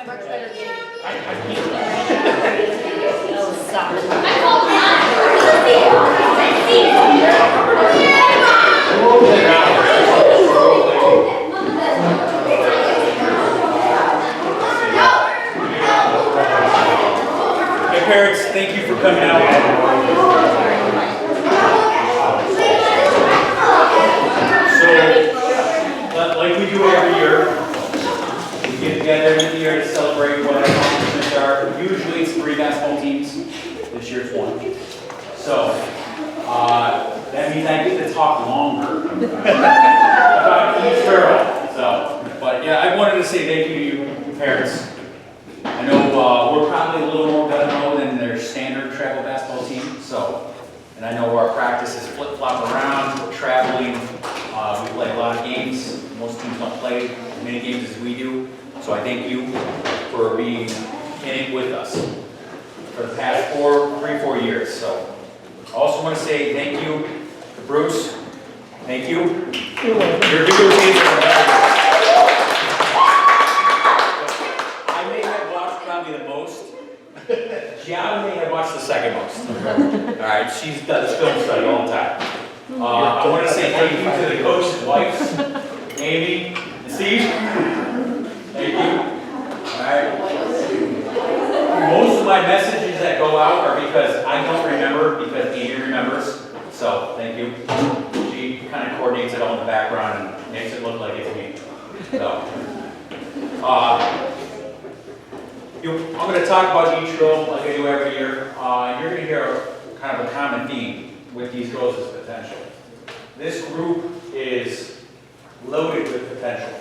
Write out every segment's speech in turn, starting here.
much better game. Oh, stop. I called Hey parents, thank you for coming out. So, like we do every year, we get together in the year to celebrate what our accomplishments are. Usually it's 3 basketball teams. This year it's 1. So, that means I get to talk longer about each girl. So, but yeah, I wanted to say thank you to you parents. I know we're probably a little more gung-ho than their standard travel basketball team, so, and I know our practices flip-flop around, we're traveling, we play a lot of games. Most teams don't play as many games as we do, so I thank you for being in it with us for the past 4 years. So, I also want to say thank you to Bruce. Thank you. Your video games are amazing. The most. Gianna may have watched the second most. Alright, she's done this film study all the time. I want to say thank you to the coach's wives, Amy and Steve. Thank you. Alright. Most of my messages that go out are because I don't remember, because Amy remembers. So, thank you. She kind of coordinates it all in the background and makes it look like it's me. So, I'm going to talk about each girl like I do every year. And you're going to hear kind of a common theme with these girls' potential. This group is loaded with potential.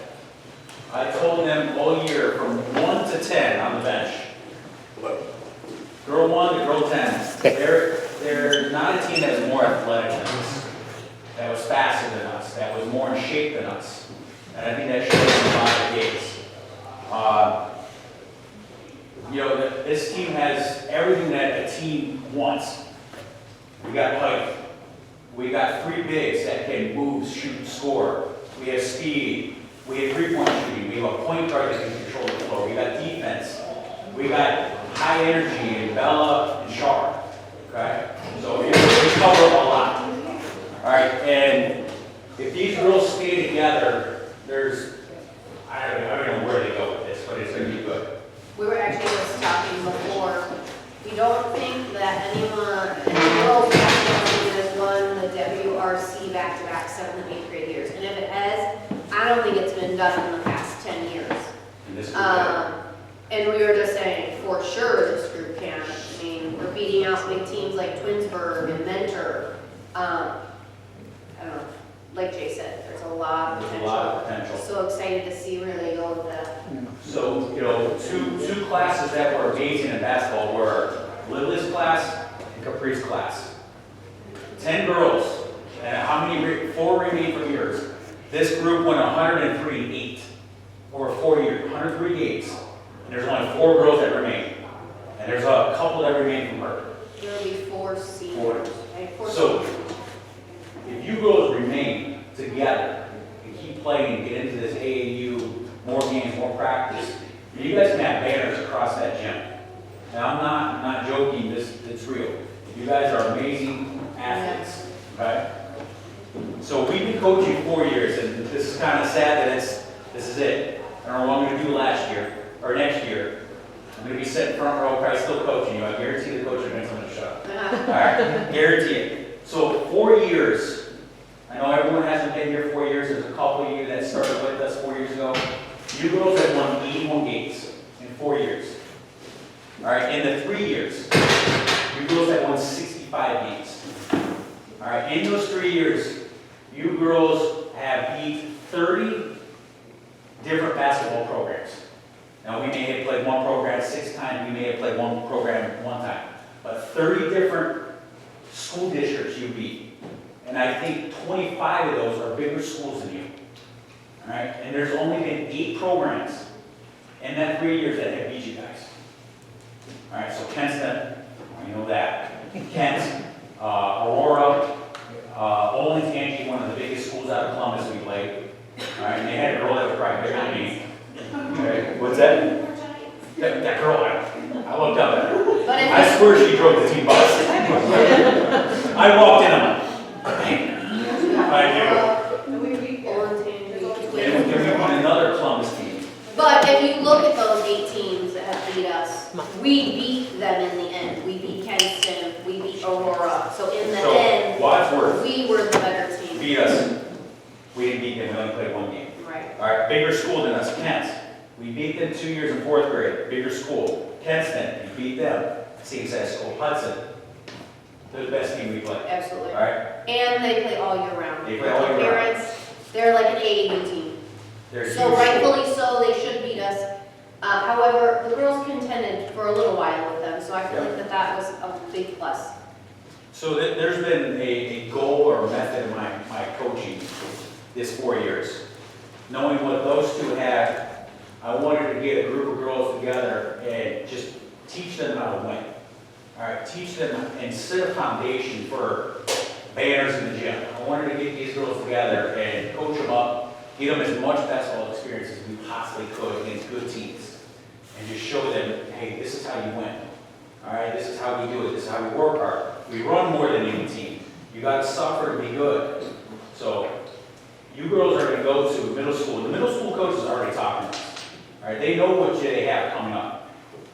I told them all year from 1 to 10 on the bench. Girl 1 to girl 10. They're not a team that is more athletic than us, that was faster than us, that was more in shape than us. And I think that shows in a lot of games. You know, this team has everything that a team wants. We got height. We got 3 bigs that can move, shoot, score. We have speed. We have 3-point shooting. We have a point guard that can control the floor. We got defense. We got high energy in Bella and Char. Okay? So we cover a lot. All right, and if these girls stay together, I don't know where they go with this, but it's going to be good. We were actually just talking before. We don't think that anyone in the girls' basketball team has won the WRC back-to-back 7th and 8th grade years. And if it has, I don't think it's been done in the past 10 years. And we were just saying, for sure this group can. I mean, we're beating out big teams like Twinsburg and Mentor. I don't know, like Jay said, there's a lot of potential. So excited to see where they go with that. So, you know, two classes that were amazing in basketball were Lily's class and Capri's class. 10 girls, and how many, 4 remain from yours. This group went 103-8 over 4 years, 103 games. And there's only 4 girls that remain. And there's a couple that remain from her. There will be 4 seniors. 4. So, if you girls remain together and keep playing and get into this AAU, more games, more practice, you guys can have banners across that gym. And I'm not joking, it's real. You guys are amazing athletes, okay? So we've been coaching 4 years, and this is kind of sad that this is it. I don't know what I'm going to do next year. I'm going to be sitting front row, probably still coaching you. I guarantee the coach is going to tell me to shut up. All right, guarantee it. So 4 years. I know everyone hasn't been here 4 years. There's a couple of you that started with us 4 years ago. You girls have won 81 games in 4 years. All right, in the 3 years, you girls have won 65 games. All right, in those 3 years, you girls have beat 30 different basketball programs. Now, we may have played one program 6 times. We may have played one program 1 time. But 30 different school districts you beat. And I think 25 of those are bigger schools than you. All right? And there's only been 8 programs in that 3 years that have beat you guys. All right, so Kenston, you know that. Kent, Aurora, Olentangy, one of the biggest schools out of Columbus we played. All right, and they had a girl that was probably bigger than me. Okay, what's that? That girl, I looked up at her. But if I swear she drove the team bus. I walked in, I'm like, man, I And we beat Olentangy. do. And we won another Columbus team. But if you look at those 8 teams that have beat us, we beat them in the end. We beat Kenston, we beat Aurora. So in the So, end, Wadsworth we were the better team. beat us. We didn't beat them, we only played 1 game. Right. All right, bigger school than us, Kent. We beat them 2 years in 4th grade, bigger school. Kenston, we beat them. Same size school, Hudson. They're the best team we play. Absolutely. All right, And they play all year round. They play all year round. Parents, they're like an AAU team. they're So huge. rightfully so, they should beat us. However, the girls contended for a little while with them, so I feel like that was a big plus. So there's been a goal or method in my coaching this 4 years. Knowing what those two had, I wanted to get a group of girls together and just teach them how to win. All right, teach them and set a foundation for banners in the gym. I wanted to get these girls together and coach them up, get them as much basketball experience as we possibly could against good teams. And just show them, hey, this is how you win. All right, this is how we do it. This is how we work hard. We run more than any team. You got to suffer to be good. So you girls are going to go to middle school. The middle school coaches are already talking to us. All right, they know what they have coming up.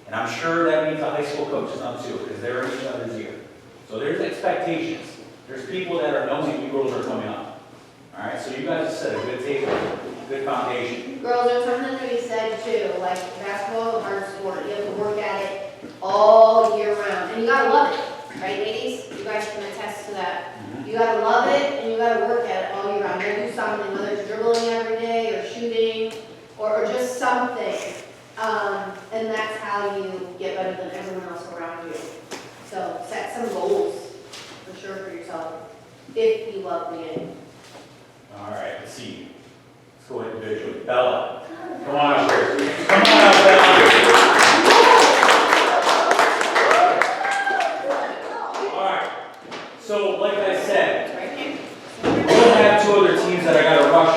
And I'm sure that means the high school coaches know too, because they're in each other's ear. So there's expectations. There's people that are knowing you girls are coming up. All right, so you guys set a good table, good foundation. Girls, there's something to be said too, like basketball is a hard sport. You have to work at it all year round. And you gotta love it, right ladies? You guys can attest to that. You gotta love it and you gotta work at it all year round. You gotta do something, whether it's dribbling every day or shooting or just something. And that's how you get better than everyone else around you. So set some goals for sure for yourself if you love the game. All right, let's see. Let's go individually. Bella, come on up here. Come on up, Bella. All right. So, like I said, Right here. we'll have 2 other teams that I got to rush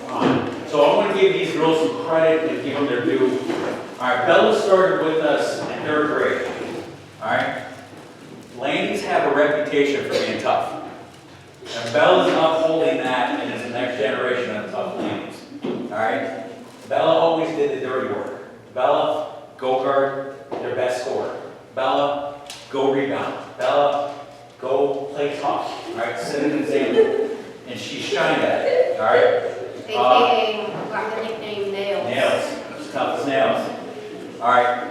on. So I want to give these girls some credit and give them their due. All right, Bella started with us in 3rd grade. All right. Ladies have a reputation for being tough. And Bella's upholding that and is the next generation of tough ladies. All right? Bella always did the dirty work. Bella, go guard their best scorer. Bella, go rebound. Bella, go play tough. All right? Set an example. And she shined at it. All right? AKA, got the nickname Nails. Nails. She's tough as nails. All right?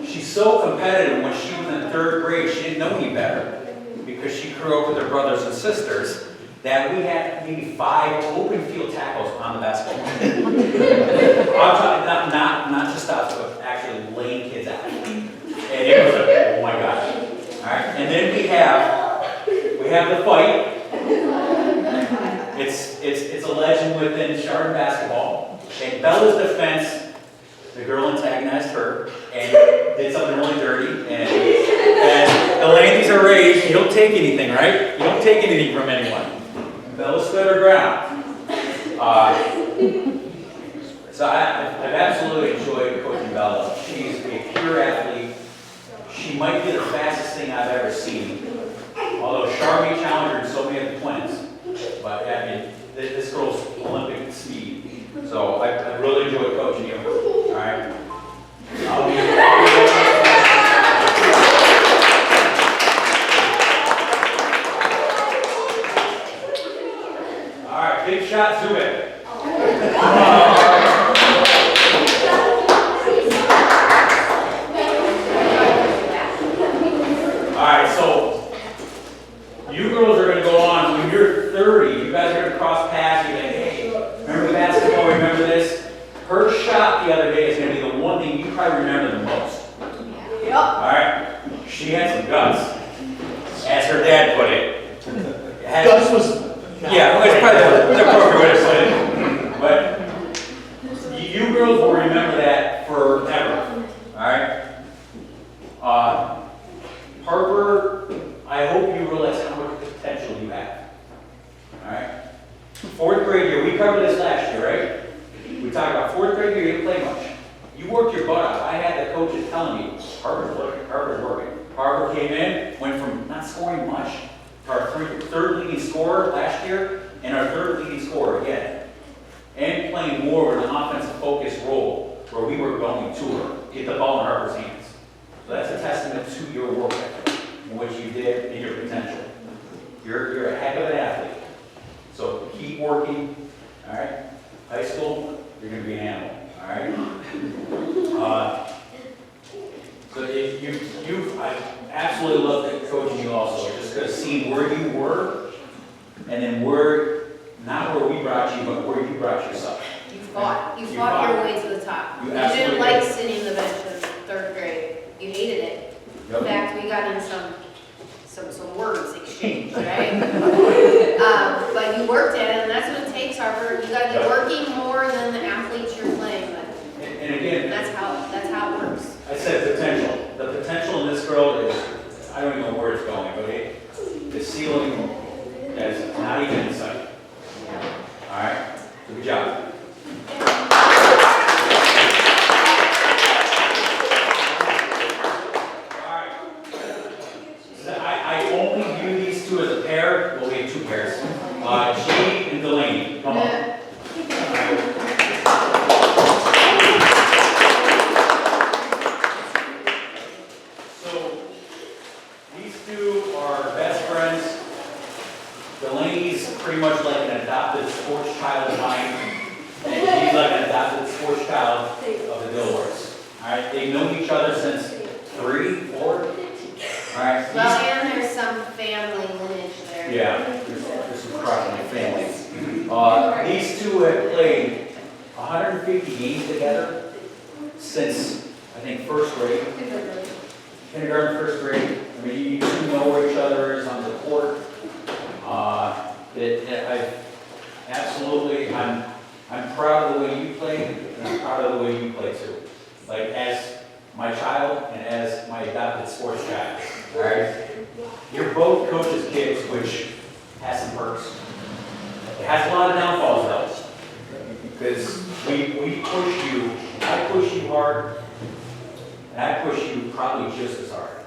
She's so competitive. When she was in 3rd grade, she didn't know any better because she grew up with her brothers and sisters that we had maybe 5 open field tackles on the basketball. I'm talking not just us, but actually laying kids out. And it was like, oh my gosh. All right? And then we have the fight. It's a legend within Chardon basketball. And Bella's defense, the girl antagonized her and did something really dirty. And the ladies are raised, you don't take anything, right? You don't take anything from anyone. Bella stood her ground. So I've absolutely enjoyed coaching Bella. She's a pure athlete. She might be the fastest thing I've ever seen. Although Charmy challenged her in so many of the twins. But I mean, this girl's Olympic speed. So I really enjoyed coaching you. All right. All right, big shot, zoom it. All right, so you girls are going to go on. When you're 30, you guys are going to cross paths. You're like, hey, remember basketball? Remember this? Her shot the other day is going to be the one thing you probably remember the most. Yep. All right? She had some guts, as her dad put it. Guts was. Yeah, it's probably the appropriate way to put it. But you girls will remember that forever. All right? Harper, I hope you realize how much potential you have. All right? 4th grade year, we covered this last year, right? We talked about 4th grade year, you didn't play much. You worked your butt off. I had the coach is telling me, Harper's working. Harper came in, went from not scoring much to our third leading scorer last year, and our third leading scorer again. And playing more with an offensive focused role where we were going to her, get the ball in Harper's hands. So that's a testament to your work ethic and what you did and your potential. You're a heck of an athlete. So keep working, all right? High school, you're gonna be an animal, all right? So I absolutely love coaching you also, just because seeing where you were, and then not where we brought you, but where you brought yourself. You fought your way to the top. You didn't like sitting the bench in third grade. You hated it. Yep. In fact, we got in some words exchanged, right? But you worked at it, and that's what it takes, Harper. You got to be working more than the athletes you're playing with. And again, That's how it works. I said potential. The potential in this girl is, I don't even know where it's going, but the ceiling is not even in sight. All right? So good job. All right. So I only view these two as a pair. Well, we have two pairs. G and Delaney. Come on. Pretty much like an adopted sports child of mine, and he's like an adopted sports child of the Dilworths. All right, they've known each other since 3, 4. All right. Well, and there's some family lineage there. Yeah, there's some crossing families. These two have played 150 games together since I think first grade, kindergarten, first grade. I mean, you know where each other is on the court. I'm proud of the way you play, and I'm proud of the way you play too. Like as my child and as my adopted sports child. All right, you're both coaches' kids, which has some perks. It has a lot of downfalls though, because we push you. I push you hard, and I push you probably just as hard.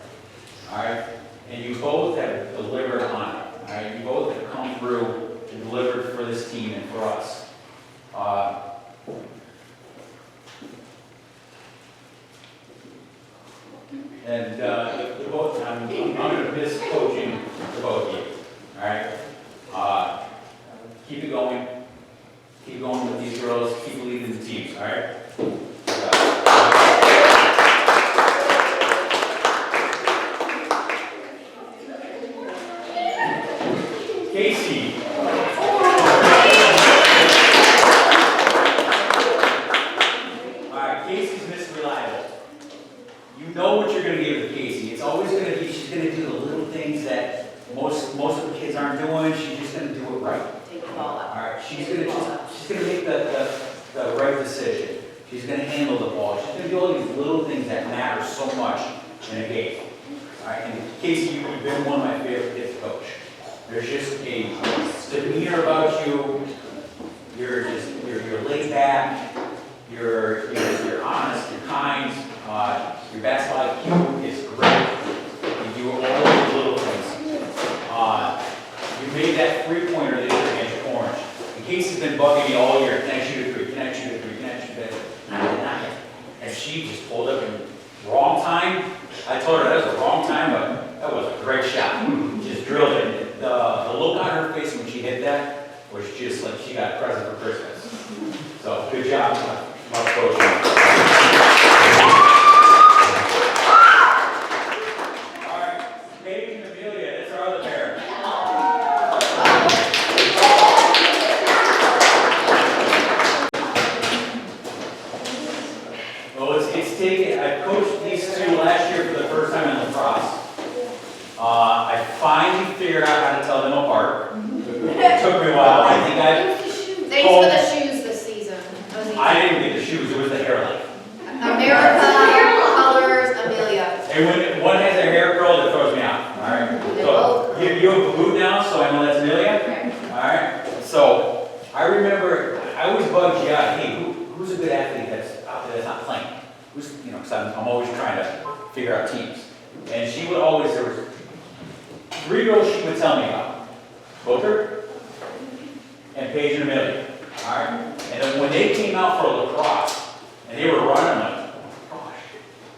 All right, and you both have delivered on it. All right, you both have come through and delivered for this team and for us. The both, I'm going to miss coaching the both of you. All right, keep it going. Keep going with these girls. Keep leading the teams. All right. Casey. Casey's Mr. Reliable. You know what you're going to give to Casey. It's always going to be, she's going to do the little things that most of the kids aren't doing. She's just going to do it right. Take the ball out. All right. She's going to make the right decision. She's going to handle the ball. She's going to do all these little things that matter so much in a game. All right. And Casey, you've been one of my favorite kids to coach. There's just a demeanor about you. You're laid back. You're honest. You're kind. Your basketball IQ is great. You do all those little things. You made that 3-pointer this year against Orange. And Casey's been bugging me all year. Can I shoot a 3? Can I shoot a 3? Can I shoot a 3? Not yet. And she just pulled up in wrong time. I told her that was the wrong time, but that was a great shot. Just drilled it. The look on her face when she hit that was just like she got a present for Christmas. So good job, my coach. All right, Paige and Amelia, that's our other pair. Well, it's taken. I coached these two last year for the first time in lacrosse. I finally figured out how to tell them apart. It took me a while. I think Thanks for the shoes this season. I didn't get the shoes. It was the hairline. America, colors, Amelia. And when one has their hair curled, it throws me out. All right. So you have a boot now, so I know that's Amelia. Okay. All right. So I remember I always bugged you out. Hey, who's a good athlete that's out there that's not playing? Who's, because I'm always always trying to figure out teams. And she would always, there was 3 girls she would tell me about. Booker and Paige and Amelia. All right? And then when they came out for lacrosse, and they were running, I'm like, oh gosh.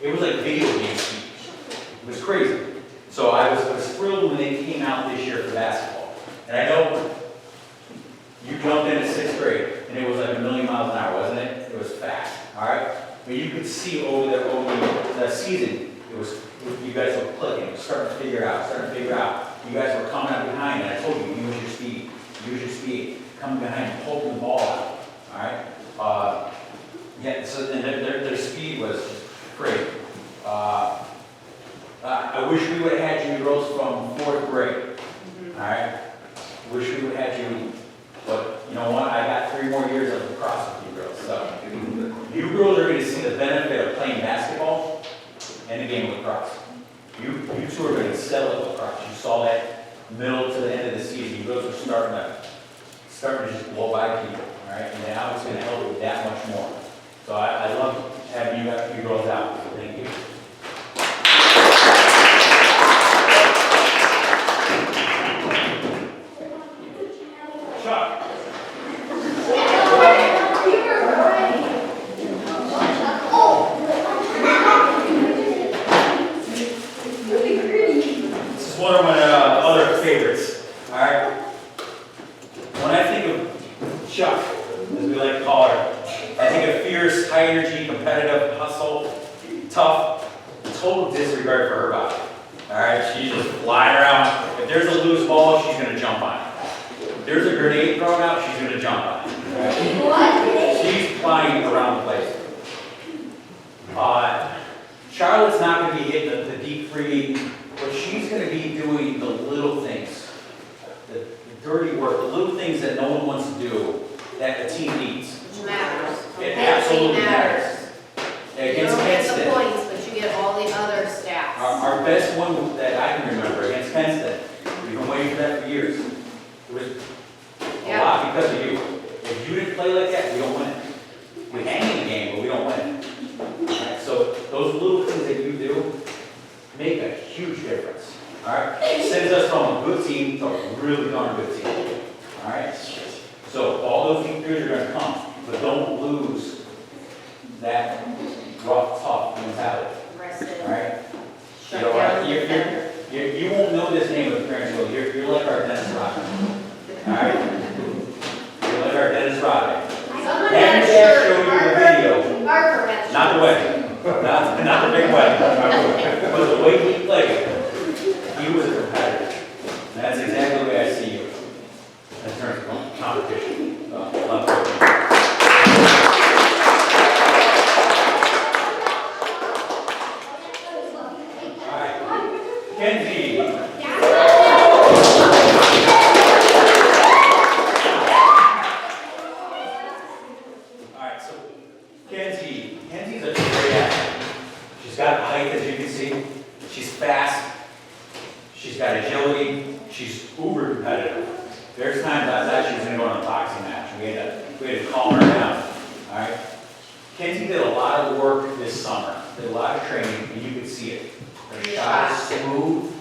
It was like video game speed. It was crazy. So I was thrilled when they came out this year for basketball. And I know you jumped in at 6th grade, and it was like 1,000,000 miles an hour, wasn't it? It was fast, all right? But you could see over the season, you guys were clicking, starting to figure out. You guys were coming up behind, and I told you, use your speed, coming behind, poking the ball out, all right? Yeah, so and their speed was great. I wish we would have had you girls from 4th grade, all right? Wish we would have had you, but you know what? I got 3 more years of lacrosse with you girls. So you girls are going to see the benefit of playing basketball and the game of lacrosse. You two are going to settle at lacrosse. You saw that middle to the end of the season. You girls are starting to just blow by people, all right? And now it's going to help you that much more. So I love having you girls out. So thank you. Chuck. This is one of my other favorites. All right. When I think of Chuck, as we like to call her, I think of fierce, high energy, competitive, hustle, tough, total disregard for her body. All right. She's just flying around. If there's a loose ball, she's going to jump on it. There's a grenade thrown out, she's going to jump on it. Right? She's flying around the place. Charlotte's not going to be hitting the deep free, but she's going to be doing the little things, the dirty work, the little things that no one wants to do that the team needs. Which matters. It absolutely matters. You Against don't get the Kenston, points, but you get all the other stats. our best one that I can remember against Kenston, we've been waiting for that for years. It was a lot because of you. If you didn't play like that, we don't win it. We hang in the game, but we don't win it. Alright, so those little things that you do make a huge difference. Alright? Sends us from a good team to a really darn good team. Alright? So all those deep threes are going to come, but don't lose that rough, tough mentality. Alright? You know, you won't know this name of parents will. You're like our Dennis Rodman. Alright? You're like our Dennis Rodman. Someone Have had your a dad shirt. show you the video. Barker had a Not the wedding. Not the big wedding. But the way he played, he was a competitor. And that's exactly the way I see you in terms of competition. Love coaching. All right. Kenzie. Kenzie's a great athlete. She's got height, as you can see. She's fast. She's got agility. She's uber competitive. There's times I thought she was going to go on a boxing match. We had to calm her down. All right. Kenzie did a lot of work this summer. Did a lot of training, and you could see it. Her shot is smooth.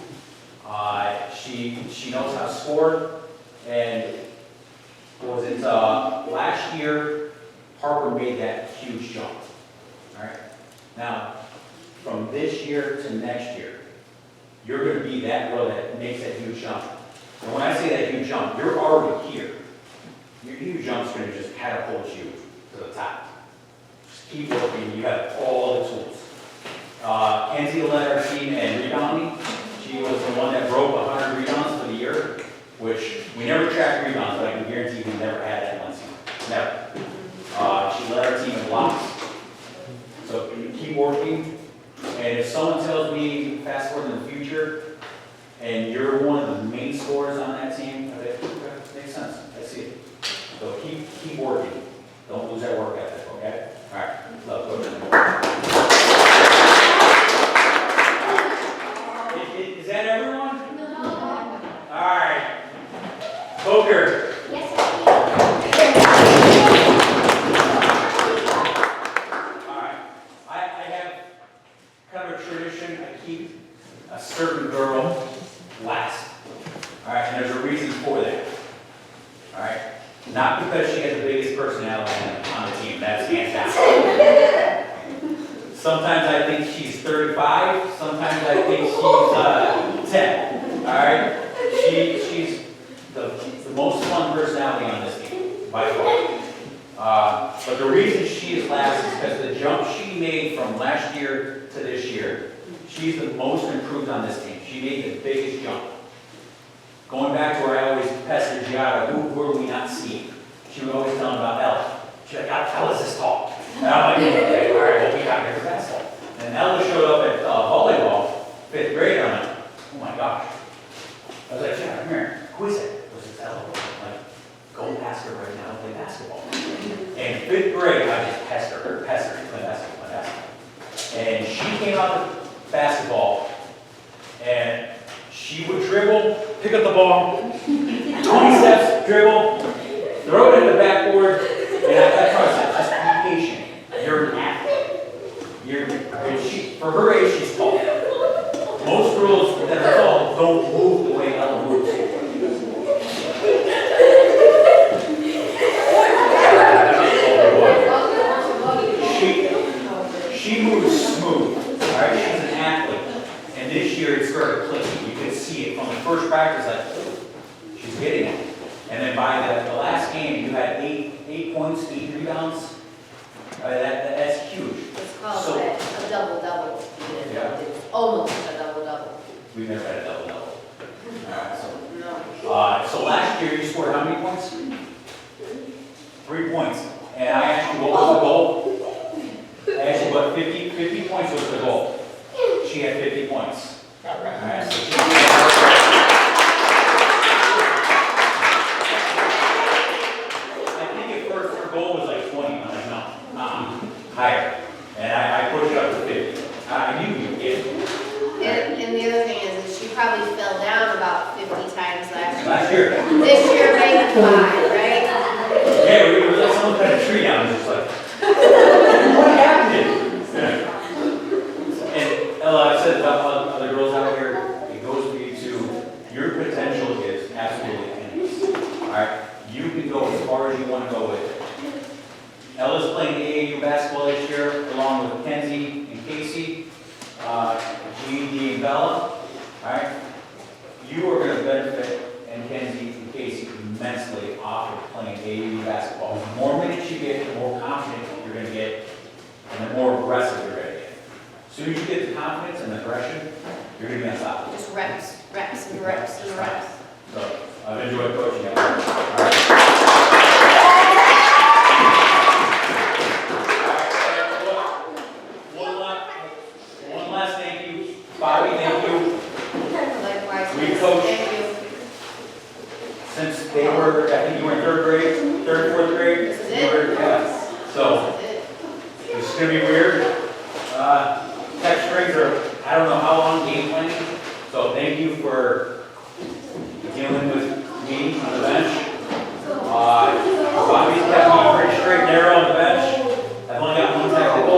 She knows how to score. And what was it? Last year, Harper made that huge jump. All right. Now, from this year to next year, you're going to be that girl that makes that huge jump. And when I say that huge jump, you're already here. Your huge jump's going to just catapult you to the top. Just keep working. You have all the tools. Kenzie led our team in rebounding. She was the one that broke 100 rebounds for the year, which we never tracked rebounds, but I can guarantee we never had that once. Never. She led our team in blocks. So you keep working. And if someone tells me fast forward in the future, and you're one of the main scorers on that team, I think, okay, makes sense. I see it. So keep working. Don't lose that work ethic, okay? All right. Love coaching. Is that everyone? No. All right. Poker. Yes, kind of a tradition, I keep a certain girl last. All right, and there's a reason for that. All right, not because she has the biggest personality on the team. That's fantastic. Sometimes I think she's 35. Sometimes I think she's 10. All right, she's the most fun personality on this team by far. But the reason she is last is because the jump she made from last year to this year, she's the most improved on this team. She made the biggest jump. Going back to where I always pestered Giada, who are we not seeing? She would always tell me about Ella. She's like, Ella's this tall. And I'm like, okay, all right, well, we got her for basketball. And Ella showed up at volleyball, 5th grade. I'm like, oh my gosh. I was like, Giada, come here. Who is it? Was it Ella? I'm like, go ask her right now to play basketball. And 5th grade, I just pestered her, play basketball. And she came out to basketball, and she would dribble, pick up the ball, 20 steps, dribble, throw it in the backboard, and I trust her, just be patient. You're an athlete. For her age, she's tall. Most girls that are tall don't move the way Ella moves. She moves smooth, all right? She's an athlete. And this year it started clicking. You could see it from the first practice, like, she's getting it. And then by the last game, you had 8 points, 8 rebounds. That's huge. It's called So- a double-double. Yeah. It's almost a double-double. We've never had a double-double. All right, so. No. So last year you scored how many points? 3 points. And I asked you what was the goal? I asked you what 50 points was the goal. She had 50 points. All right, so she I think at first her goal was like 20. I'm like, no, higher. And I pushed it up to 50. I knew you'd get it. And the other thing is she probably fell down about 50 times Last year. This year, maybe 5, right? Yeah, we were like someone cut a tree down and just like, what happened? And Ella, I've said about other girls out here, it goes for you too. Your potential is absolutely endless. All right, you can go as far as you want to go with it. Ella's playing AAU basketball this year, along with Kenzie and Casey, G, and Bella. All right, you are going to benefit, and Kenzie and Casey, immensely off of playing AAU basketball. The more minutes you get, the more confident you're going to get, and the more aggressive you're going to get. As soon as you get the confidence and aggression, you're going to be unstoppable. Just reps and reps and reps. So I've enjoyed coaching you. All right. One last thank you. Bobby, thank you. Likewise. We coach. Thank you. Since they were, I think you were in 3rd grade, 3rd, 4th grade. This is You were- it. yeah. So This is it. this is going to be weird. Tech strings are, I don't know how long game planning. So thank you for dealing with me on the bench. Bobby's kept me pretty straight and narrow on the bench. I've only got 1 technical.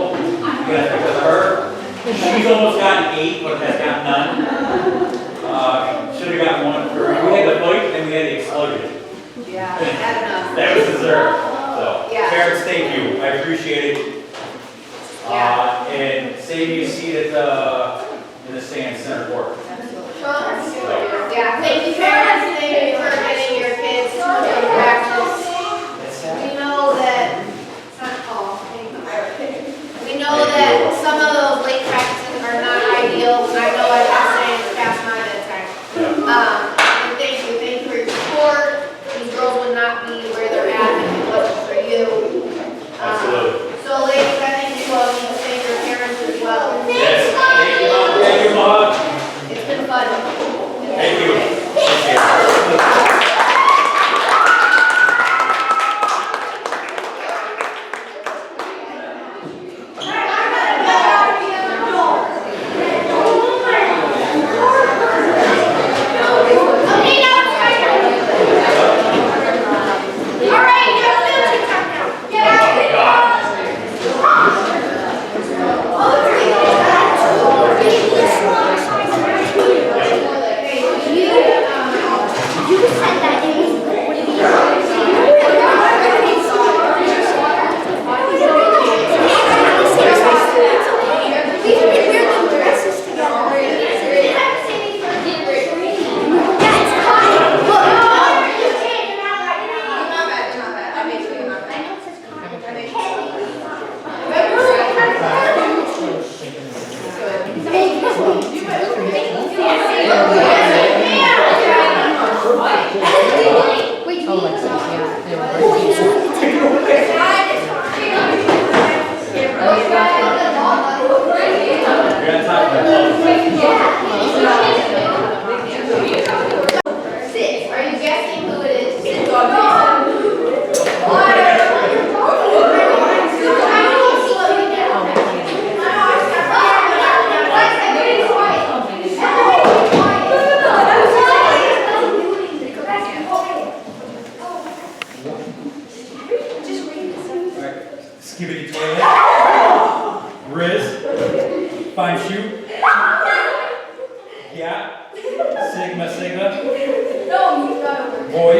Because of her. She's almost gotten 8, but has got none. Should have gotten 1 for her. We had the fight, then we had the explosion. Yeah, had enough. That was deserved. So, Yeah. parents, thank you. I appreciate it. And save me a seat at in the stand center court. Yeah, thank you parents, thank you for getting your kids to practice. We know that, it's not called, we know that some of those late practices are not ideal, and I know I've been saying it's past my bedtime. And thank you for your support. These girls would not be where they're at if it wasn't for you. Absolutely. So ladies, I think you all need to thank your parents as well. Yes. Thank you, Mom. Thank you, Mom. It's been fun. Thank you. Appreciate it. Yeah. Sigma, Sigma. No, you gotta. Boy.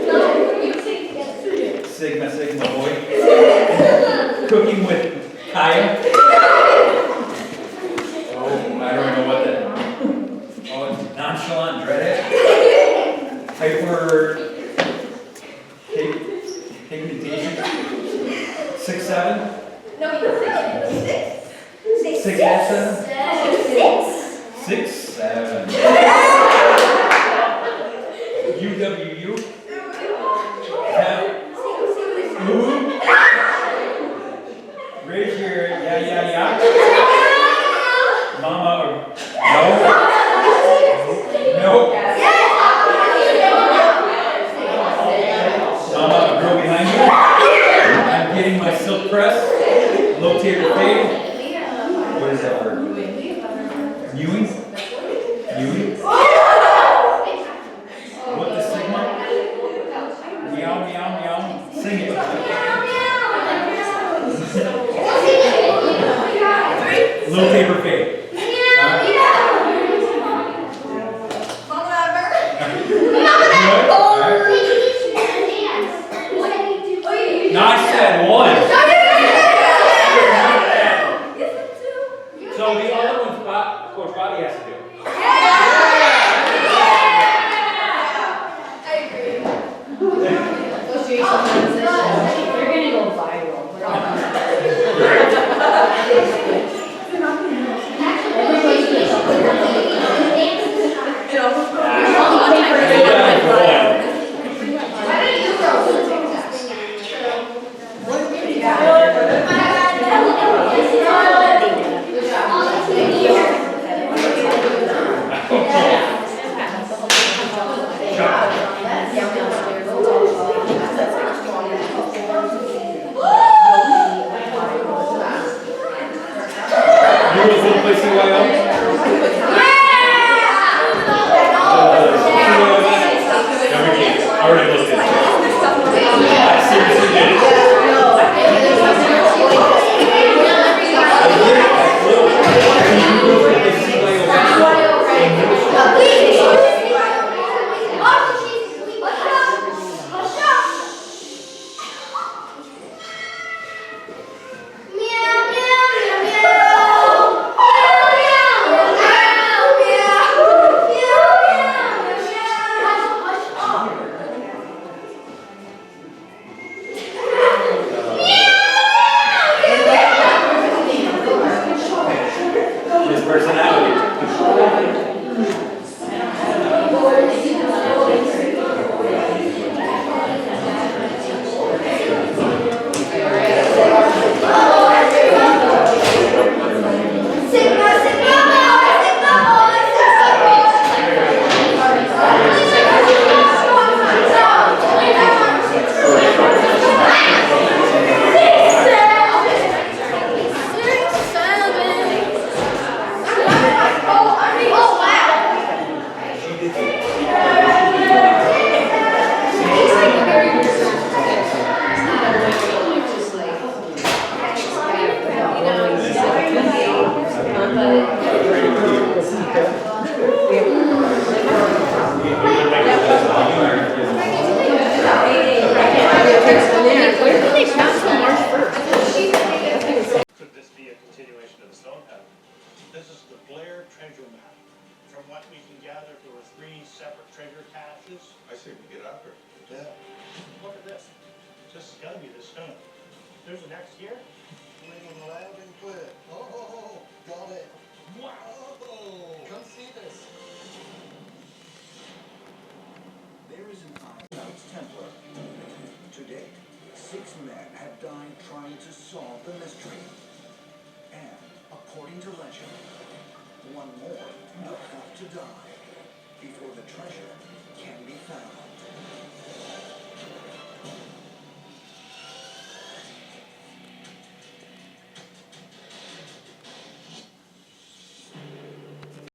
No, you take together. Sigma, Sigma, boy. Cooking with Kaya. Oh, I don't know what that. Oh, it's nonchalant, dread it. Hyper. Pigmentation. 6'7". No, you take 6. 6 and 7. 6. 6'7". UWU. Ooh. Raise your yeah. Mama. No. Mama, a girl behind you. I'm getting my silk press. Low taper fade. What is that word? Ewing? Ewing? What the Sigma? Meow, meow, meow. Sing it. Low taper fade. No, I said one. So the other one's Coach Bobby has to do. You're gonna go viral. I say we get after it. Yeah. Look at this. This has got to be the stone. There's an X here. Ringing loud and clear. Oh, got it. Wow. Oh, come see this. There is an Knights Templar. To date, 6 men have died trying to solve the mystery. And, according to legend, 1 more will have to die before the treasure